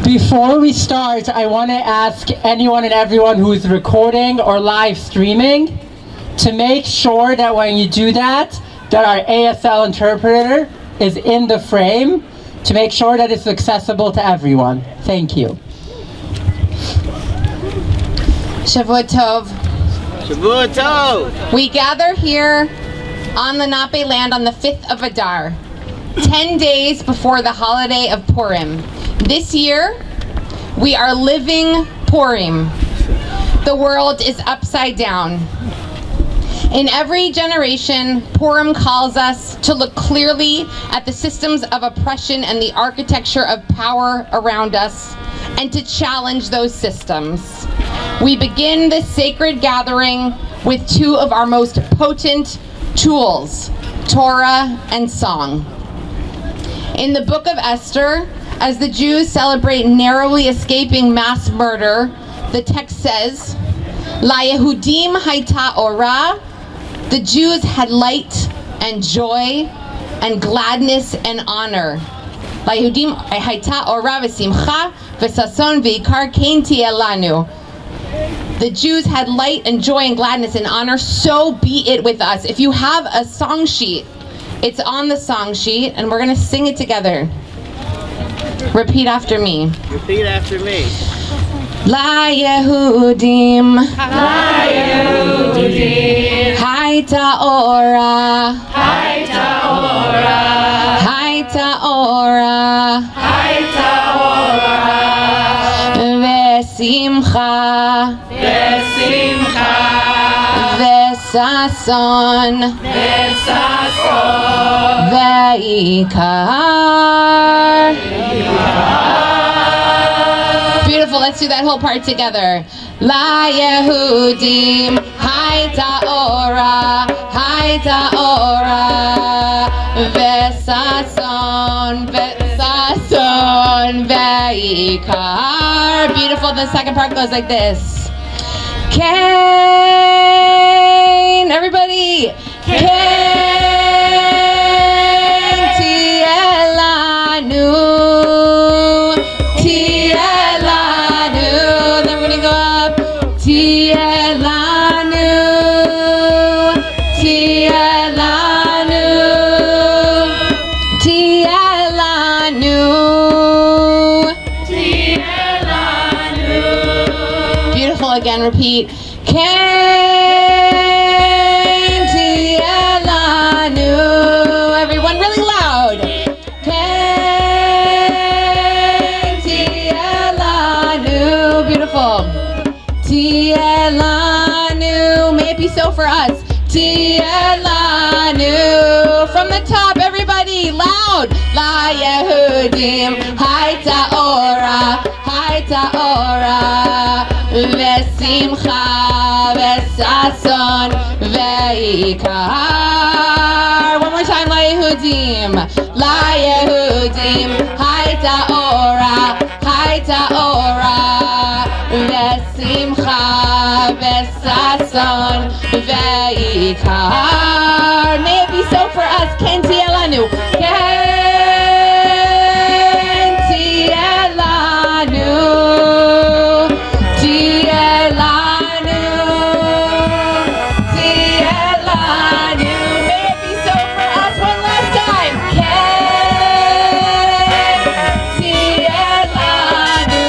Before we start, I want to ask anyone and everyone who's recording or live streaming to make sure that when you do that our ASL interpreter is in the frame to make sure that it's accessible to everyone. Thank you. Shavua Tov. Shavua Tov. We gather here on Lenape land on the 5th of Adar, 10 days before the holiday of Purim. This year, we are living Purim. The world is upside down. In every generation, Purim calls us to look clearly at the systems of oppression and the architecture of power around us, and to challenge those systems. We begin this sacred gathering with two of our most potent tools, Torah and song. In the book of Esther, as the Jews celebrate narrowly escaping mass murder, the text says, La Yehudim Haita Ora, the Jews had light and joy and gladness and honor. La Yehudim Haita Ora v'simcha v'sason v'ikar kein tieh lanu. The Jews had light and joy and gladness and honor, so be it with us. If you have a song sheet, it's on the song sheet, and we're going to sing it together. Repeat after me. Repeat after me. La Yehudim, La Yehudim, Haita Ora, Haita Ora, Haita Ora, Haita Ora, Vesimcha, Vesimcha, Vesason, Vesason, Veikar. Beautiful, let's do that whole part together. La Yehudim, Haita Ora, Haita Ora, Vesason, Vesason, Veikar. Beautiful, the second part goes like this. Kain, everybody. Kain, Tielanu, Tielanu. Everybody go up. Tielanu, Tielanu, Tielanu, Tielanu. Beautiful, again, repeat. Kain Tielanu. Everyone really loud. Kain so for us. Tielanu. From the top, everybody, loud. La Yehudim, Haita Ora, Vesimcha, Vesason, Veikar. One more time, La Yehudim, Haita Ora, Vesimcha, Vesason, Veikar. May it be so for us. Ken Tielanu. Ken Tielanu. Tielanu. Tielanu. May it be so for us. One last time. Ken Tielanu.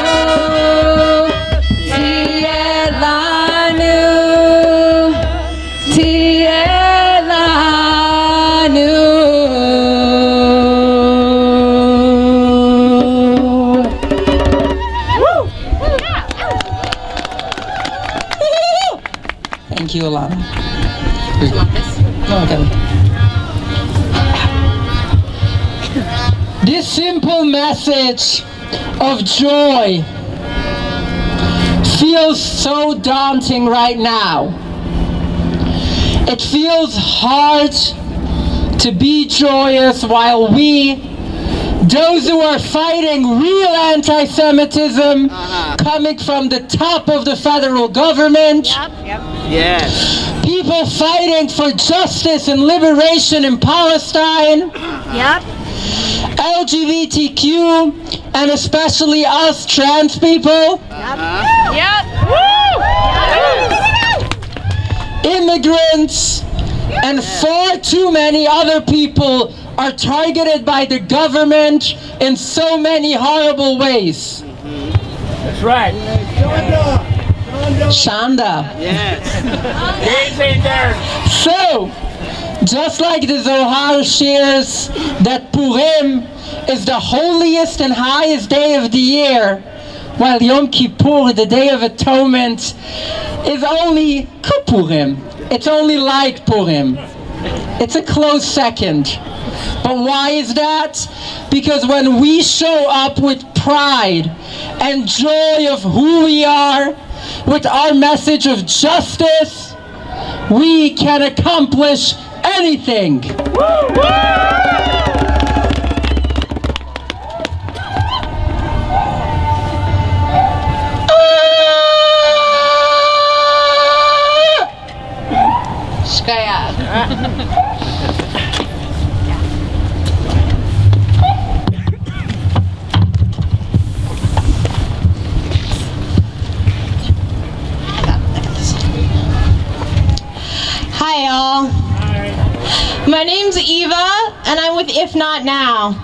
Tielanu. Thank you, Alana. No, okay. This simple message of joy feels so daunting right now. It feels hard to be joyous while those who are fighting real anti-Semitism coming from the top of the federal government, Yes. people fighting for justice and liberation in Palestine, LGBTQ, and especially us trans people, immigrants, and far too many other people are targeted by the government in so many horrible ways. That's right. Shonda. Yes. So, just like the Zohar shares that Purim is the holiest and highest day of the year, while Yom Kippur, the Day of Atonement, is only Kippurim. It's only like Purim. It's a close second. But why is that? Because when we show up with pride and joy of who we are, with our message of justice, we can accomplish anything. Hi, y'all. My name's Eva, and I'm with If Not Now.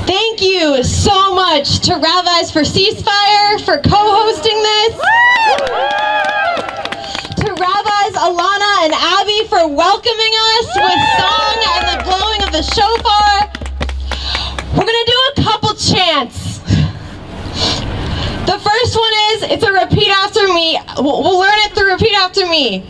Thank you so much to Rabbis for Ceasefire for co-hosting this. To Rabbis Alana and Abby for welcoming us with song and the blowing of the shofar. We're gonna do a couple chants. The first one is, it's a repeat after me. We'll learn it through repeat after me.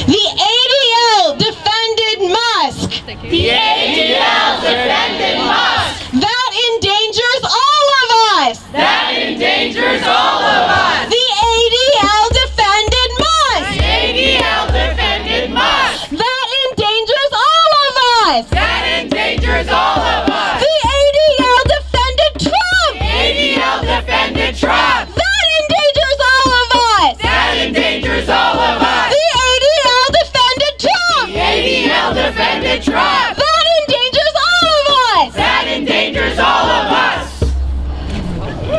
The ADL defended Musk. The ADL defended Musk. That endangers all of us. That endangers all of us. The ADL defended Musk. The ADL defended Musk. That endangers all of us. That endangers all of us. The ADL defended Trump. The ADL defended Trump. That endangers all of us. That endangers all of us. The ADL defended Trump. The ADL defended Trump. That endangers all of us. That endangers all of us.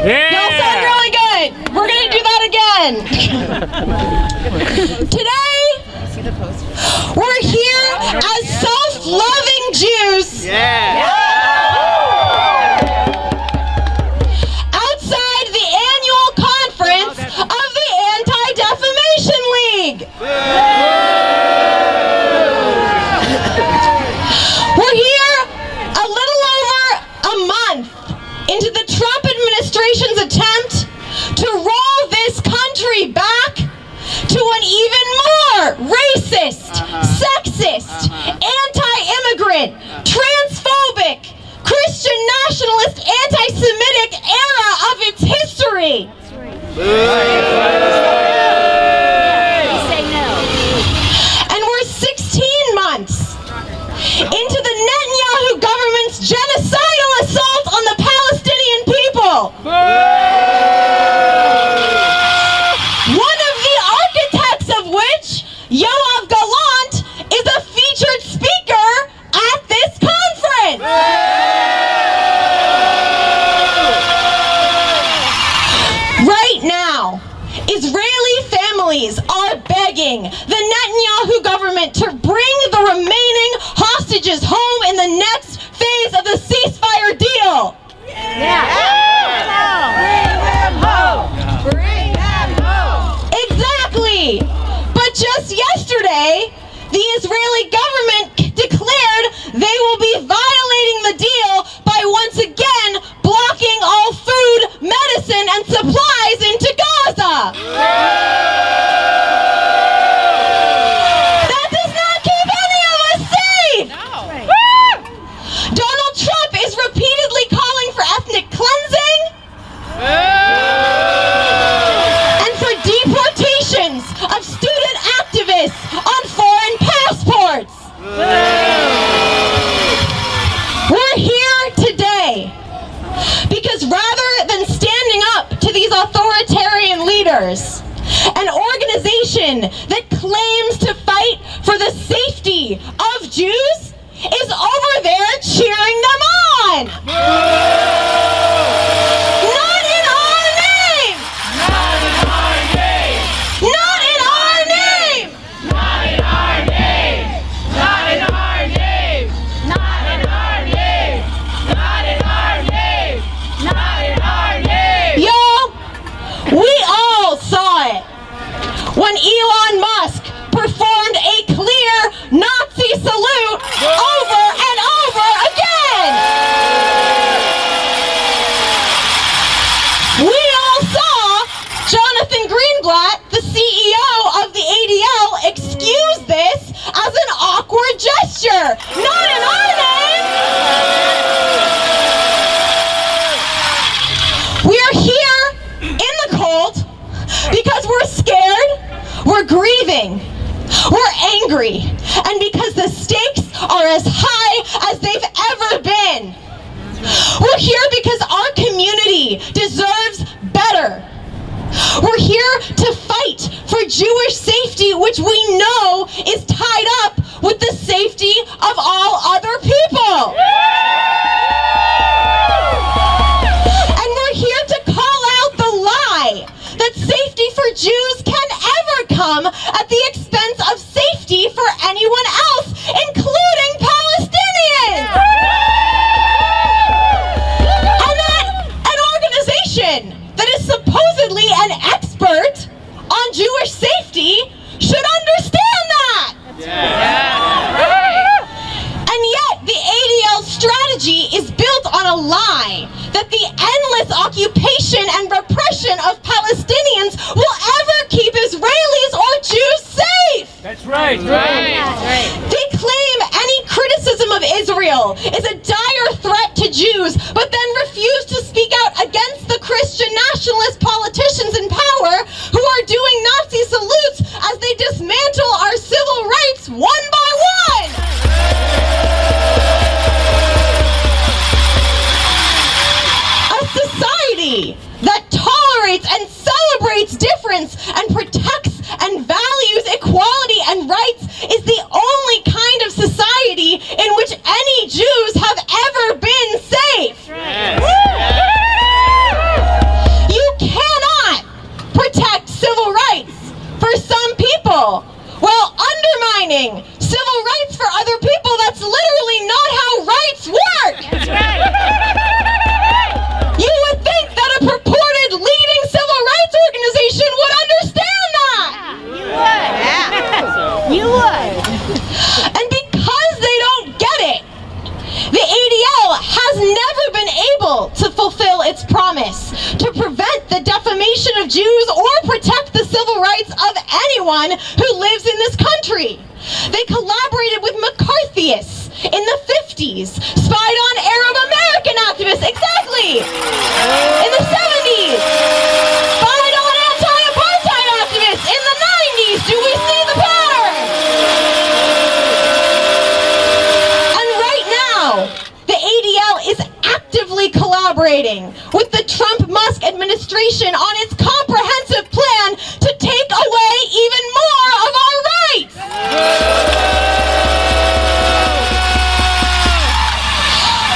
Y'all sound really good. We're gonna do that again. Today, we're here as self-loving Jews. Yeah. Outside the annual conference of the Anti-Defamation League. We're here a little over a month into the Trump administration's attempt to roll this country back ignorant, transphobic, Christian nationalist, anti-Semitic era of its history. And we're 16 months into the Netanyahu government's genocidal assault on the Palestinian people. One of the architects of which, Yoav Gallant, is a featured speaker at this conference. Right now, Israeli families are begging the Netanyahu government to bring the remaining hostages home in the next phase of the ceasefire deal. Exactly. But just yesterday, the Israeli government declared they will be violating the deal by once again blocking all food, medicine, and supplies into Gaza. That does not keep any of us safe. Donald Trump is repeatedly calling for ethnic cleansing and for deportations of student activists on foreign passports. We're here today because rather than standing up to these authoritarian leaders, an organization that claims to fight for the safety of Jews is over there cheering them on. Not in our name! Not in our name! Not in our name! Not in our name! Not in our name! Not in our name! Not in our name! Not in our name! Y'all, we all saw it when Elon Musk performed a clear Nazi salute over and over again. We all saw Jonathan Greenblatt, the CEO of the ADL, excuse this as an awkward gesture. Not in our name. We are here in the cold because we're scared, we're grieving, we're angry, and because the stakes are as high as they've ever been. We're here because our community deserves better. We're here to fight for Jewish safety, which we know is tied up with the safety of all other people. And we're here to call out the lie that safety for Jews can ever come at the expense of safety for anyone else, including Palestinians. And that an organization that is supposedly an expert on Jewish safety should understand that. And yet the ADL strategy is built on a lie that the endless occupation and repression of Palestinians will ever keep Israelis or Jews safe. That's right. They claim any criticism of Israel is a dire threat to Jews, but then refuse to speak out against the Christian nationalist politicians in power who are doing Nazi salutes as they dismantle our civil rights one by one. A society that tolerates and celebrates difference and protects and values equality and rights is the only kind of society in which any Jews have ever been safe. You cannot protect civil rights for some people while undermining civil rights for other people. That's literally not how rights work. You would think that a purported leading civil rights organization would understand that. You would. And because they don't get it, the ADL has never been able to fulfill its promise to prevent the defamation of Jews or protect the civil rights of anyone who lives in this country. They collaborated with McCarthyists in the 50s, spied on Arab American activists, exactly, in the 70s, spied on anti-apartheid activists in the 90s. Do we see the pattern? And right now, the ADL is actively collaborating with the Trump-Musk administration on its comprehensive plan to take away even more of our rights.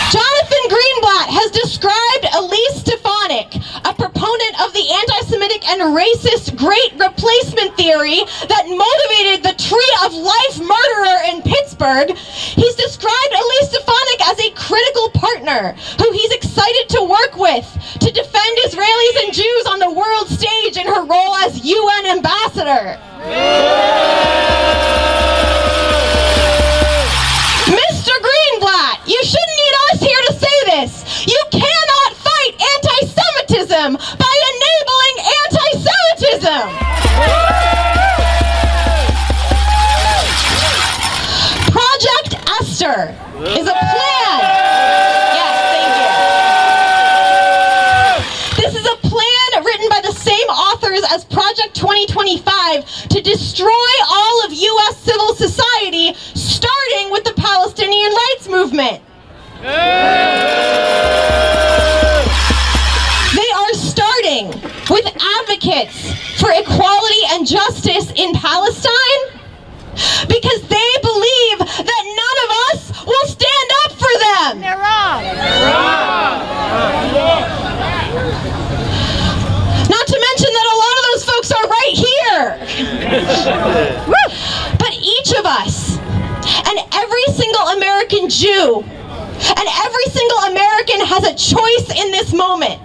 Jonathan Greenblatt has described Elise Stefanik, a proponent of the anti-Semitic and racist Great Replacement theory that motivated the Tree of Life murderer in Pittsburgh. He's described Elise Stefanik as a critical partner who he's excited to work with to defend Israelis and Jews on the world stage in her role as UN ambassador. Mr. Greenblatt, you shouldn't need us here to say this. You cannot fight anti-Semitism by enabling anti-Semitism. Project Esther is a plan. Yes, thank you. This is a plan written by the same authors as Project 2025 to destroy all of U.S. civil society, starting with the Palestinian rights movement. They are starting with advocates for equality and justice in Palestine because they believe that none of us will stand up for them. They're wrong. Not to mention that a lot of those folks are right here. But each of us, and every single American Jew, and every single American has a choice in this moment.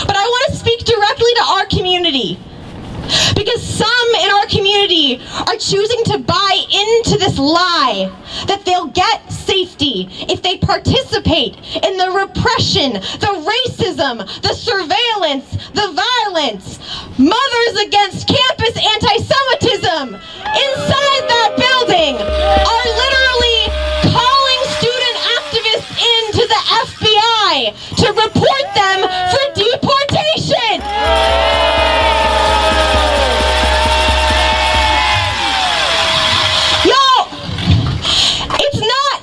But I want to speak directly to our community, because some in our community are choosing to buy into this lie that they'll get safety if they participate in the repression, the racism, the surveillance, the violence, Mothers Against Campus anti-Semitism inside that building are literally calling student activists into the FBI to report them for deportation.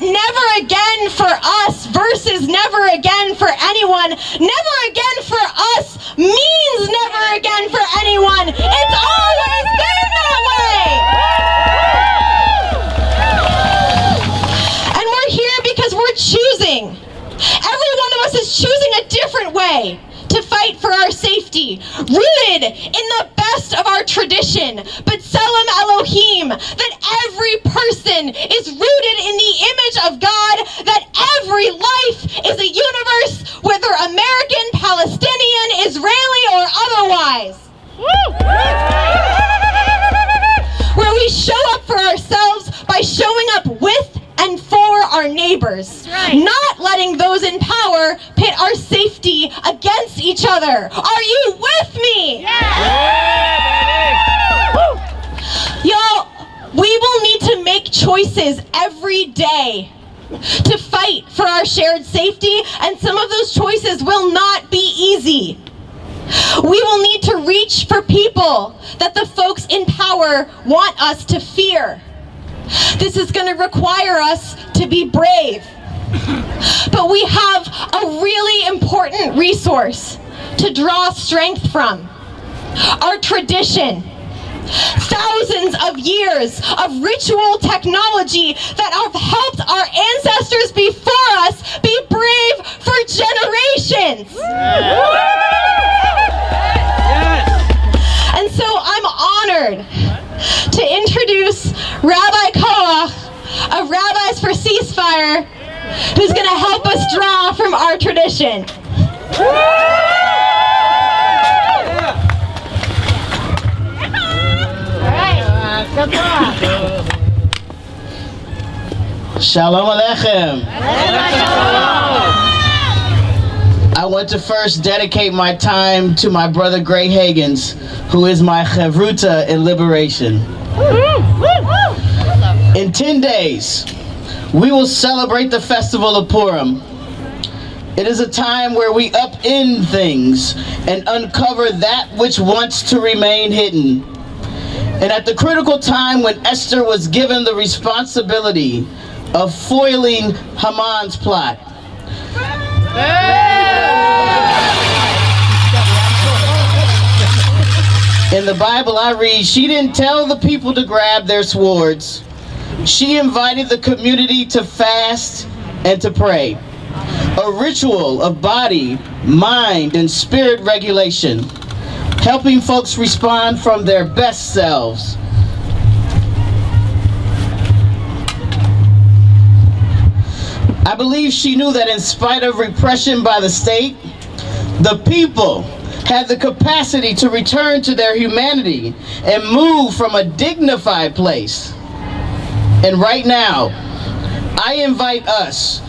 Never again for us versus never again for anyone. Never again for us means never again for anyone. It's always been that way. And we're here because we're choosing. Every one of us is choosing a different way to fight for our safety, rooted in the best of our tradition, but B'Tselem Elohim, that every person is rooted in the image of God, that every life is a universe, whether American, Palestinian, Israeli, or otherwise. Where we show up for ourselves by showing up with and for our neighbors, not letting those in power pit our safety against each other. Are you with me? Y'all, we will need to make choices every day to fight for our shared safety, and some of those choices will not be easy. We will need to reach for people that the folks in power want us to fear. This is going to require us to be brave. But we have a really important resource to draw strength from. Our tradition. Thousands of years of ritual technology that have helped our ancestors before us be brave for generations. And so I'm honored to introduce Rabbi Koach of Rabbis for Ceasefire, who's going to help us draw from our tradition. Shalom Aleichem. I want to first dedicate my time to my brother Gray Hagans, who is my chevruta in liberation. In 10 days, we will celebrate the festival of Purim. It is a time where we upend things and uncover that which wants to remain hidden. And at the critical time when Esther was given the responsibility of foiling Haman's plot, in the Bible I read, she didn't tell the people to grab their swords. She invited the community to fast and to pray. A ritual of body, mind, and spirit regulation, helping folks respond from their best selves. I believe she knew that in spite of repression by the state, the people had the capacity to return to their humanity and move from a dignified place. And right now, I invite us,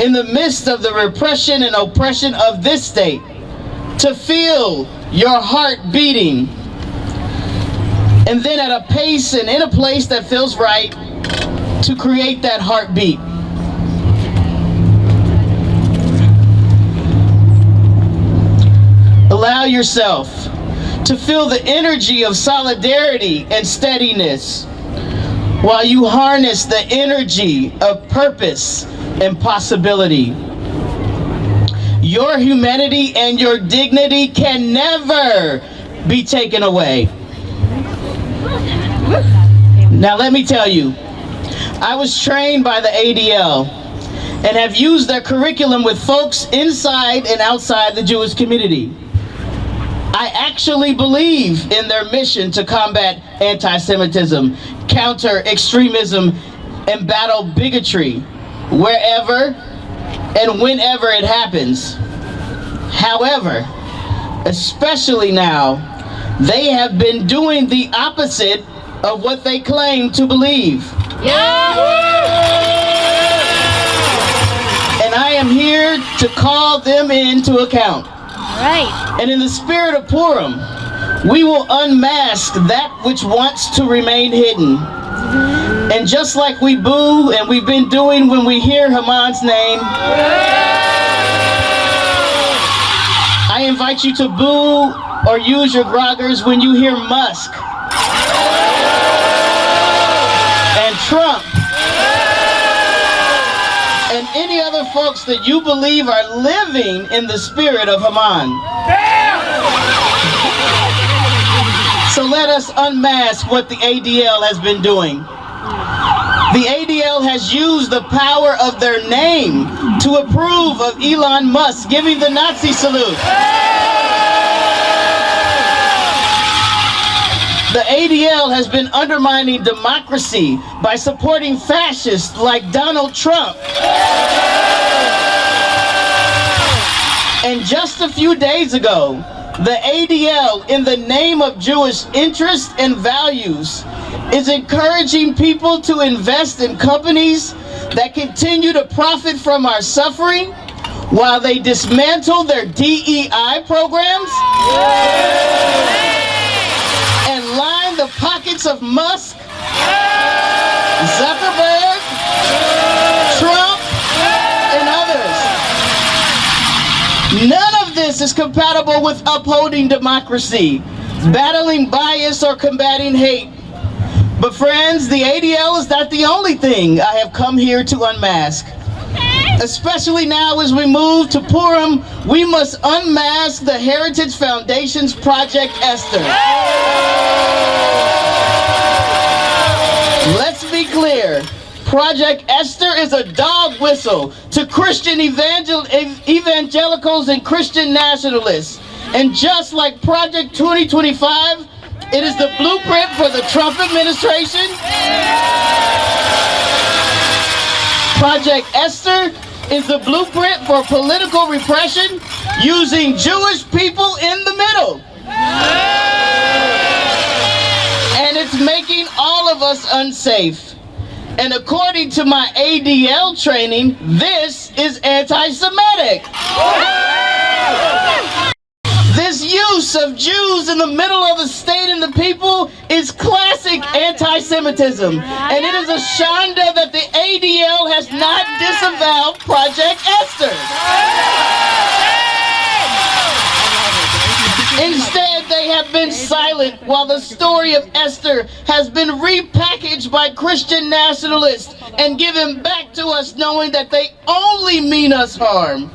in the midst of the repression and oppression of this state, to feel your heart beating, and then at a pace and in a place that feels right, to create that heartbeat. Allow yourself to feel the energy of solidarity and steadiness while you harness the energy of purpose and possibility. Your humanity and your dignity can never be taken away. Now let me tell you, I was trained by the ADL and have used their curriculum with folks inside and outside the Jewish community. I actually believe in their mission to combat anti-Semitism, counter extremism, and battle bigotry wherever and whenever it happens. However, especially now, they have been doing the opposite of what they claim to believe. And I am here to call them into account. Right. And in the spirit of Purim, we will unmask that which wants to remain hidden. And just like we boo and we've been doing when we hear Haman's name, I invite you to boo or use your groggers when you hear Musk and Trump and any other folks that you believe are living in the spirit of Haman. So let us unmask what the ADL has been doing. The ADL has used the power of their name to approve of Elon Musk giving the Nazi salute. The ADL has been undermining democracy by supporting fascists like Donald Trump. And just a few days ago, the ADL, in the name of Jewish interests and values, is encouraging people to invest in companies that continue to profit from our suffering while they dismantle their DEI programs and line the pockets of Musk, Zuckerberg, Trump, and others. None of this is compatible with upholding democracy, battling bias, or combating hate. But friends, the ADL is not the only thing I have come here to unmask. Especially now as we move to Purim, we must unmask the Heritage Foundation's Project Esther. Let's be clear. Project Esther is a dog whistle to Christian evangelicals and Christian nationalists. And just like Project 2025, it is the blueprint for the Trump administration. Project Esther is the blueprint for political repression using Jewish people in the middle. And it's making all of us unsafe. And according to my ADL training, this is anti-Semitic. This use use of Jews in the middle of the state and the people is classic anti-Semitism. And it is a Shonda that the ADL has not disavowed Project Esther. Instead, they have been silent while the story of Esther has been repackaged by Christian nationalists and given back to us knowing that they only mean us harm.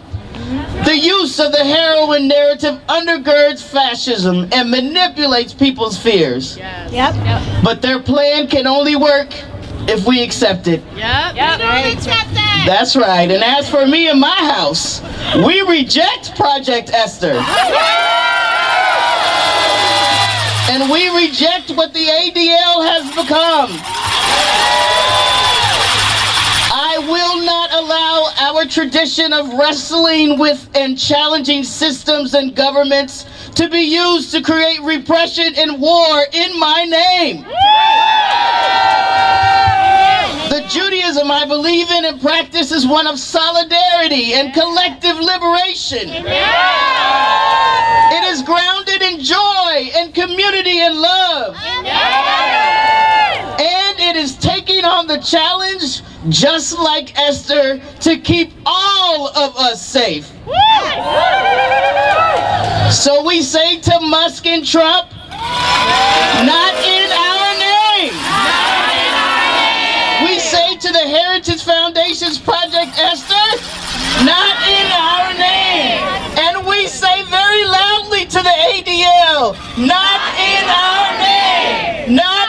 The use of the heroine narrative undergirds fascism and manipulates people's fears. But their plan can only work if we accept it. That's right. And as for me and my house, we reject Project Esther. And we reject what the ADL has become. I will not allow our tradition of wrestling with and challenging systems and governments to be used to create repression and war in my name. The Judaism I believe in and practice is one of solidarity and collective liberation. It is grounded in joy and community and love. And it is taking on the challenge, just like Esther, to keep all of us safe. So we say to Musk and Trump, not in our name. We say to the Heritage Foundation's Project Esther, not in our name. And we say very loudly to the ADL, not in our name. Not